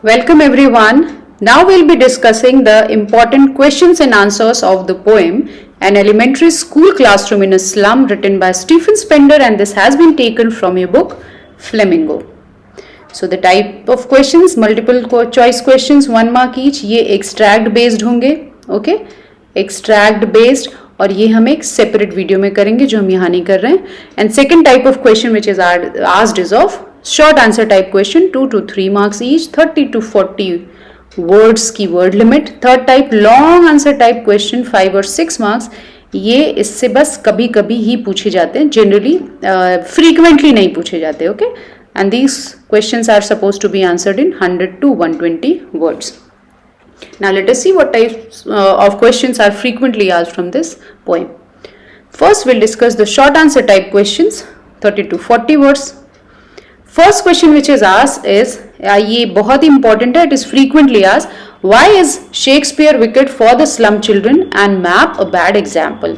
Welcome everyone. Now we'll be discussing the important questions and answers of the poem An Elementary School Classroom in a Slum, written by Stephen Spender, and this has been taken from your book Flamingo. So the type of questions, multiple choice questions, 1 mark each. ये extract based होंगे, okay? Extract based, और ये हम एक separate video में करेंगे जो हम यहाँ नहीं कर रहे हैं. And second type of question which is asked is of short answer type question, 2 to 3 marks each, 30 to 40 words की word limit. Third type long answer type question, 5 or 6 marks. ये इससे बस कभी कभी ही पूछे जाते हैं, generally frequently नहीं पूछे जाते, okay? And these questions are supposed to be answered in 100 to 120 words. Now let us see what types of questions are frequently asked from this poem. First we'll discuss the short answer type questions, 30 to 40 words. First question which is asked is, ये बहुत ही important है, it is frequently asked, why is Shakespeare wicked for the slum children and map a bad example?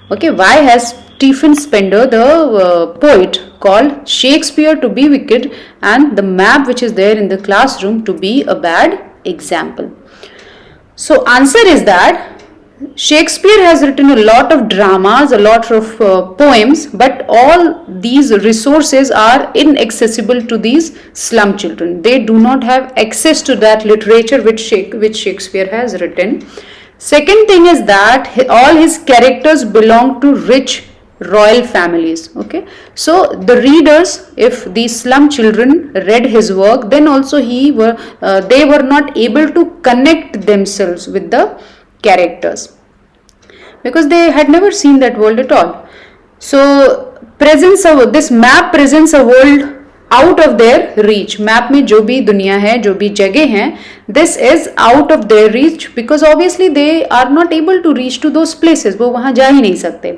Okay, why has Stephen Spender, the poet, called Shakespeare to be wicked and the map which is there in the classroom to be a bad example? So answer is that Shakespeare has written a lot of dramas, a lot of poems, but all these resources are inaccessible to these slum children. They do not have access to that literature which Shakespeare has written. Second thing is that all his characters belong to rich royal families. Okay, so the readers, if these slum children read his work, then also they were not able to connect themselves with the characters because they had never seen that world at all. So this map presents a world out of their reach. Map में जो भी दुनिया है, जो भी जगह हैं, this is out of their reach because obviously they are not able to reach to those places. वो वहाँ जा ही नहीं सकते.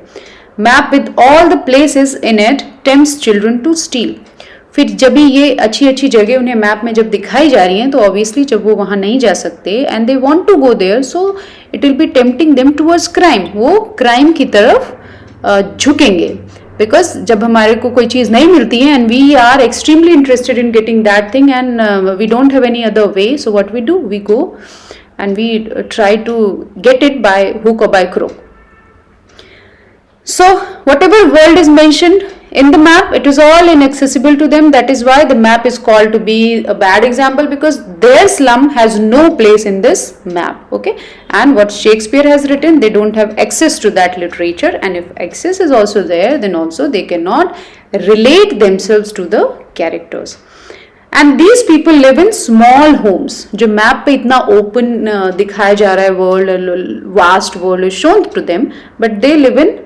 Map with all the places in it tempts children to steal. फिर जब भी ये अच्छी अच्छी जगह उन्हें मैप में जब दिखाई जा रही हैं तो ऑब्वियसली जब वो वहाँ नहीं जा सकते and they want to go there, so it will be tempting them towards crime. वो क्राइम की तरफ झुकेंगे बिकॉज जब हमारे को कोई चीज़ नहीं मिलती है and we are extremely interested in getting that thing and we don't have any other way, so what we do, we go and we try to get it by hook or by crook. So whatever world is mentioned in the map, it is all inaccessible to them. That is why the map is called to be a bad example because their slum has no place in this map. Okay, and what Shakespeare has written, they don't have access to that literature, and if access is also there, then also they cannot relate themselves to the characters. And these people live in small homes. जो map पे इतना open दिखाया जा रहा है world, vast world is shown to them, but they live in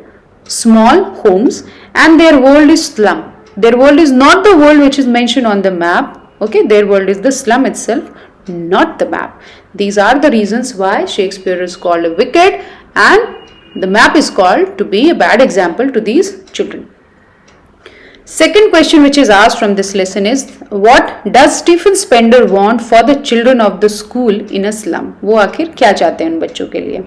small homes and their world is slum. Their world is not the world which is mentioned on the map. Okay, their world is the slum itself, not the map. These are the reasons why Shakespeare is called a wicked and the map is called to be a bad example to these children. Second question which is asked from this lesson is, what does Stephen Spender want for the children of the school in a slum? वो आखिर क्या चाहते हैं उन बच्चों के लिए?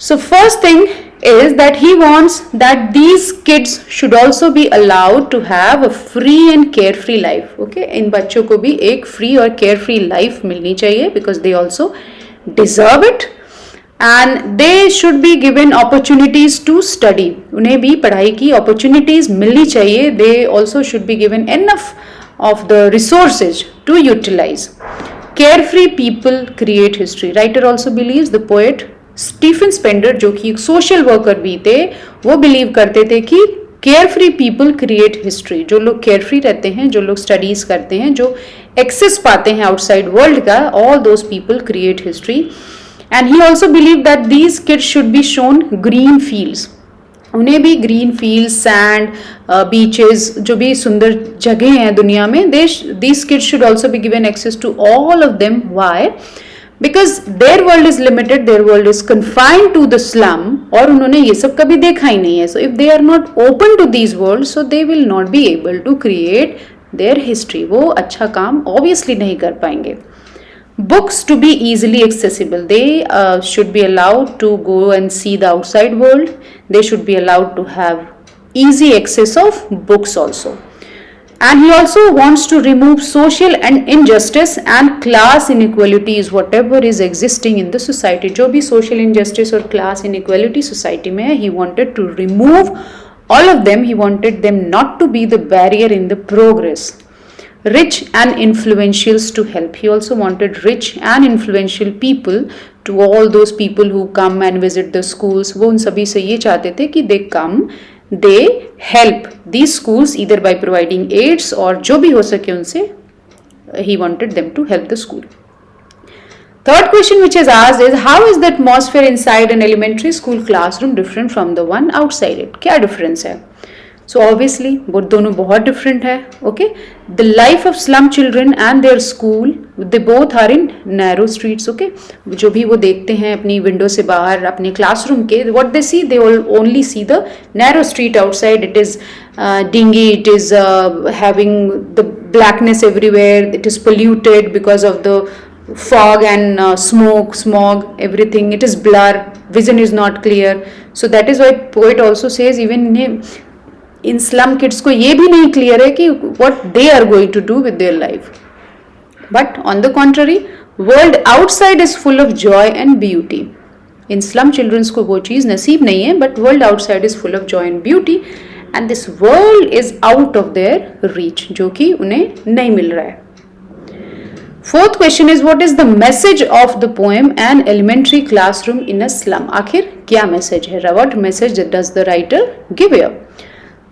So first thing is that he wants that these kids should also be allowed to have a free and carefree life. Okay, इन बच्चों को भी एक free और carefree life मिलनी चाहिए because they also deserve it and they should be given opportunities to study. उन्हें भी पढ़ाई की opportunities मिलनी चाहिए. They also should be given enough of the resources to utilize. Carefree people create history. Writer also believes, the poet Stephen Spender जो कि एक social worker भी थे, वो बिलीव करते थे कि care free people create history. जो लोग केयर फ्री रहते हैं, जो लोग स्टडीज करते हैं, जो एक्सेस पाते हैं आउटसाइड वर्ल्ड का, all those people create history. And he also believe that these kids should be shown green fields. उन्हें भी ग्रीन फील्ड्स, सैंड, बीचेस, जो भी सुंदर जगह हैं दुनिया में, these kids should also be given access to all of them. Why? Because their world is limited, their world is confined to the slum, और उन्होंने ये सब कभी देखा ही नहीं है. So if they are not open to these worlds, so they will not be able to create their history. वो अच्छा काम obviously नहीं कर पाएंगे. Books to be easily accessible. They should be allowed to go and see the outside world. They should be allowed to have easy access of books also. And he also wants to remove social and injustice and class inequalities, whatever is existing in the society. जो भी social injustice और class inequality society में है, he wanted to remove all of them. He wanted them not to be the barrier in the progress. Rich and influentials to help. He also wanted rich and influential people, to all those people who come and visit the schools. वो उन सभी से ये चाहते थे कि they come, they help these schools either by providing aids और जो भी हो सके उनसे. He wanted them to help the school. Third question which is asked is, how is the atmosphere inside an elementary school classroom different from the one outside it? क्या difference है? So obviously वो दोनों बहुत different है. Okay, the life of slum children and their school, they both are in narrow streets. Okay, जो भी वो देखते हैं अपनी window से बाहर अपने classroom के, what they see, they all only see the narrow street outside. It is dingy, it is having the blackness everywhere, it is polluted because of the fog and smog, everything. It is blur, vision is not clear. So that is why poet also says even in slum kids को ये भी नहीं clear है कि what they are going to do with their life. But on the contrary, world outside is full of joy and beauty. In slum children को वो चीज़ नसीब नहीं है, but world outside is full of joy and beauty, and this world is out of their reach, जो कि उन्हें नहीं मिल रहा है. Fourth question is, what is the message of the poem An Elementary Classroom in a Slum? आखिर क्या message है? What message does the writer give here?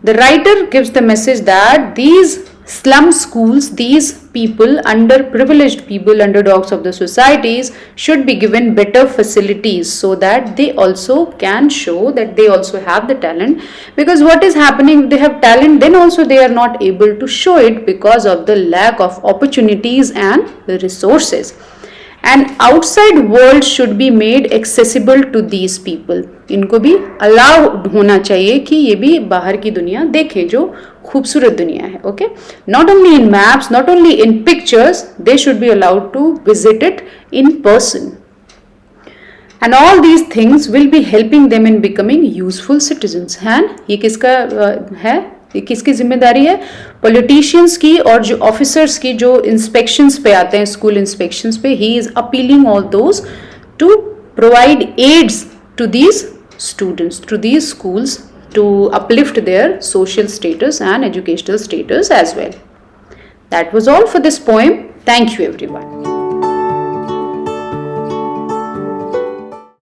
The writer gives the message that these slum schools, these people, underprivileged people, underdogs of the societies, should be given better facilities so that they also can show that they also have the talent. Because what is happening, they have talent, then also they are not able to show it because of the lack of opportunities and resources. And outside world should be made accessible to these people. इनको भी allow होना चाहिए कि ये भी बाहर की दुनिया देखें जो खूबसूरत दुनिया है. Okay, not only in maps, not only in pictures, they should be allowed to visit it in person. And all these things will be helping them in becoming useful citizens. And ये किसका है, ये किसकी जिम्मेदारी है? Politicians की और जो ऑफिसर्स की जो इंस्पेक्शंस पे आते हैं, स्कूल इंस्पेक्शंस पे. He is appealing all those to provide aids to these students, to these schools, to uplift their social status and educational status as well. That was all for this poem. Thank you everyone.